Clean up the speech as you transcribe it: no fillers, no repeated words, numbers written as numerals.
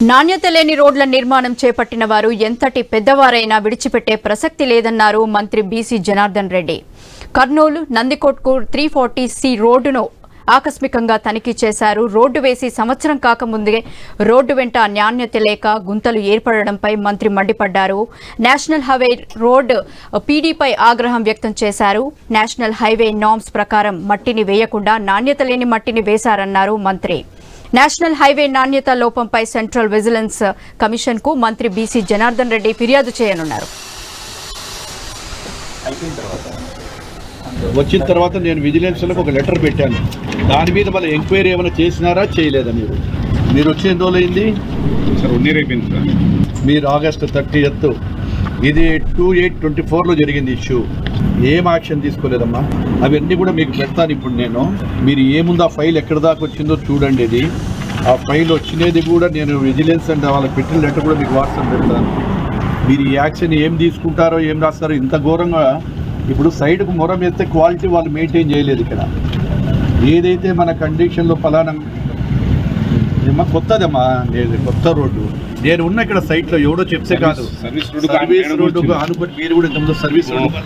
నాణ్యత లేని రోడ్ల నిర్మాణం చేపట్టిన వారు ఎంతటి పెద్దవారైనా విడిచిపెట్టే ప్రసక్తి లేదన్నారు మంత్రి బీసీ జనార్దన్ రెడ్డి. కర్నూలు నందికొట్కు 340C రోడ్డును ఆకస్మికంగా తనిఖీ చేశారు. రోడ్డు వేసి సంవత్సరం కాకముందే రోడ్డు వెంట నాణ్యత లేక గుంతలు ఏర్పడడంపై మంత్రి మండిపడ్డారు. నేషనల్ హైవే రోడ్ పీడీపై ఆగ్రహం వ్యక్తం చేశారు. నేషనల్ హైవే నార్మ్స్ ప్రకారం మట్టిని వేయకుండా నాణ్యత లేని మట్టిని వేశారన్నారు మంత్రి. నేషనల్ హైవే నాణ్యత లోపంపై సెంట్రల్ విజిలెన్స్ కమిషన్ కు మంత్రి బీసీ జనార్దన్ రెడ్డి ఫిర్యాదు చేయనున్నారు. వచ్చిన తర్వాత నేను విజిలెన్స్లకు ఒక లెటర్ పెట్టాను. దాని మీద మళ్ళీ ఎంక్వైరీ ఏమైనా చేసినారా చేయలేదా? మీరు వచ్చి ఎన్ని రోజులు అయింది సార్? 1 year అయిపోయింది సార్. మీరు ఆగస్టు 30th ఇది 2/8/24లో జరిగింది ఇష్యూ. ఏం యాక్షన్ తీసుకోలేదమ్మా. అవన్నీ కూడా మీకు పెడతాను ఇప్పుడు నేను. మీరు ఏముందో ఆ ఫైల్ ఎక్కడి దాకా వచ్చిందో చూడండి. ఇది ఆ ఫైల్ వచ్చినది కూడా నేను విజిలెన్స్ అంటే వాళ్ళకి పెట్టిన లెటర్ కూడా మీకు వాట్సాప్ పెడతాను. మీరు ఈ యాక్షన్ ఏం తీసుకుంటారో ఏం రాస్తారో. ఇంత ఘోరంగా ఇప్పుడు సైడ్కు మొరం వేస్తే క్వాలిటీ వాళ్ళు మెయింటైన్ చేయలేదు. ఇక్కడ ఏదైతే మన కండిషన్లో ఫలానా ఏమన్నా కొత్తదమ్మా, కొత్త రోడ్డు నేను ఉన్న ఇక్కడ సైట్లో ఎవడో చెప్తే కాదు. సర్వీస్ రోడ్డు అనుకుని మీరు కూడా ఇంతకుముందు సర్వీస్ రోడ్డు